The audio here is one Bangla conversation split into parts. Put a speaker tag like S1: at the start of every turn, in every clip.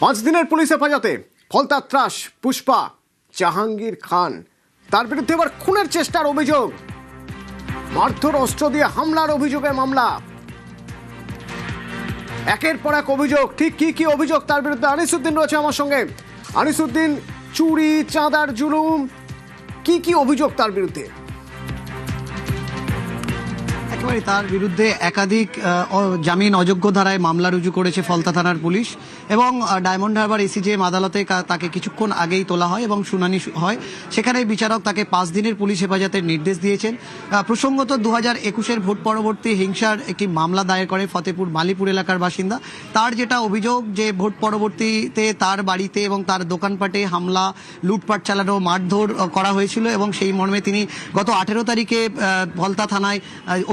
S1: পাঁচ দিনের পুলিশ হেফাজতে ফলতার ত্রাস পুষ্পা জাহাঙ্গীর খান, তার বিরুদ্ধে এবার খুনের চেষ্টার অভিযোগ, মারধর অস্ত্র দিয়ে হামলার অভিযোগে মামলা। একের পর এক অভিযোগ, ঠিক কি কি অভিযোগ তার বিরুদ্ধে? আনিসুদ্দিন রয়েছে আমার সঙ্গে। আনিসুদ্দিন, চুরি, চাঁদার জুলুম, কি কি অভিযোগ তার বিরুদ্ধে?
S2: একেবারে তার বিরুদ্ধে একাধিক জামিন অযোগ্য ধারায় মামলা রুজু করেছে ফলতা থানার পুলিশ এবং ডায়মন্ড হারবার এসিজেএম আদালতে তাকে কিছুক্ষণ আগেই তোলা হয় এবং শুনানি হয়। সেখানে বিচারক তাকে 5 দিনের পুলিশ হেফাজতের নির্দেশ দিয়েছেন। প্রসঙ্গত 2021-এর ভোট পরবর্তী হিংসার একটি মামলা দায়ের করে ফতেপুর মালিপুর এলাকার বাসিন্দা। তার যেটা অভিযোগ যে ভোট পরবর্তীতে তার বাড়িতে এবং তার দোকানপাটে হামলা, লুটপাট চালানো, মারধর করা হয়েছিল এবং সেই মর্মে তিনি গত 18 তারিখে ফলতা থানায়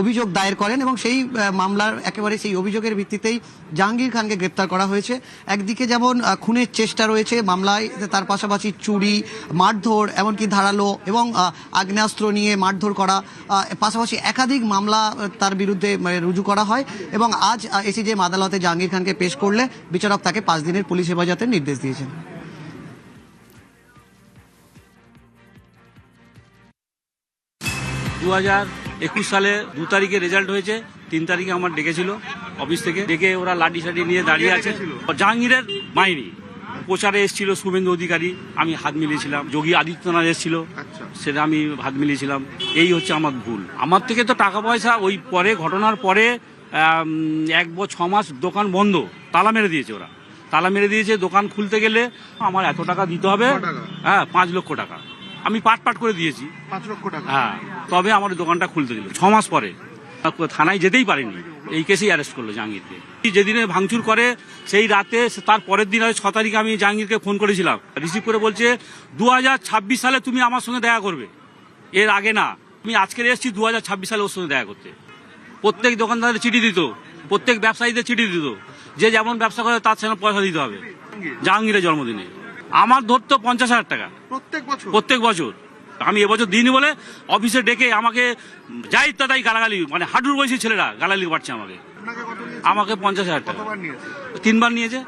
S2: অভিযোগ দায়ের করেন এবং সেই মামলার একেবারে সেই অভিযোগের ভিত্তিতেই জাহাঙ্গীর খানকে গ্রেপ্তার করা হয়েছে। একদিকে যেমন খুনের চেষ্টা রয়েছে মামলায়, তার পাশাপাশি চুরি, মারধর, এমনকি ধারালো এবং আগ্নেয়াস্ত্র নিয়ে মারধর করা, পাশাপাশি একাধিক মামলা তার বিরুদ্ধে রুজু করা হয় এবং আজ এসিজেএম আদালতে জাহাঙ্গীর খানকে পেশ করলে বিচারক তাকে 5 দিনের পুলিশ হেফাজতের নির্দেশ দিয়েছেন।
S3: 2021 সালে 2 তারিখে রেজাল্ট হয়েছে, 3 তারিখে আমার ডেকেছিল অফিস থেকে, ডেকে ওরা লাঠি সাঠি নিয়ে দাঁড়িয়ে আছে। জাহাঙ্গীরের বাহিনী প্রচারে এসেছিল, শুভেন্দু অধিকারী, আমি হাত মিলিয়েছিলাম। যোগী আদিত্যনাথ এসেছিল, সেটা আমি হাত মিলিয়েছিলাম। এই হচ্ছে আমার ভুল। আমার থেকে তো টাকা পয়সা ওই পরে, ঘটনার পরে 1 বছর 6 মাস দোকান বন্ধ, তালা মেরে দিয়েছে ওরা, তালা মেরে দিয়েছে। দোকান খুলতে গেলে আমার এত টাকা দিতে হবে, হ্যাঁ 5 লক্ষ টাকা আমি পাট করে দিয়েছি।
S4: 5 লক্ষ টাকা?
S3: হ্যাঁ, তবে আমার দোকানটা খুলতে দিল। 6 মাস পরে থানায় যেতেই পারেনি, এই কেসেই অ্যারেস্ট করলো জাহাঙ্গীরকে। যেদিনে ভাঙচুর করে সেই রাতে, তার পরের দিন 6 তারিখে আমি জাহাঙ্গীরকে ফোন করেছিলাম, রিসিভ করে বলছে 2026 সালে তুমি আমার সঙ্গে দেখা করবে, এর আগে না। আমি আজকে এসেছি 2026 সালে ওর সঙ্গে দেখা করতে। প্রত্যেক দোকানদারের চিঠি দিত, প্রত্যেক ব্যবসায়ীদের চিঠি দিত, যে যেমন ব্যবসা করে তার সঙ্গে পয়সা দিতে হবে। জাহাঙ্গীরের জন্মদিনে আমার ধরতো 50,000 টাকা প্রত্যেক বছর। আমি এবছর দিইনি বলে অফিসে ডেকে আমাকে যা ইত্যা তাই গালাগালি, মানে হাঁটুর বয়সী ছেলেরা গালাগালি পাচ্ছে আমাকে 50,000 টাকা 3 বার নিয়েছে।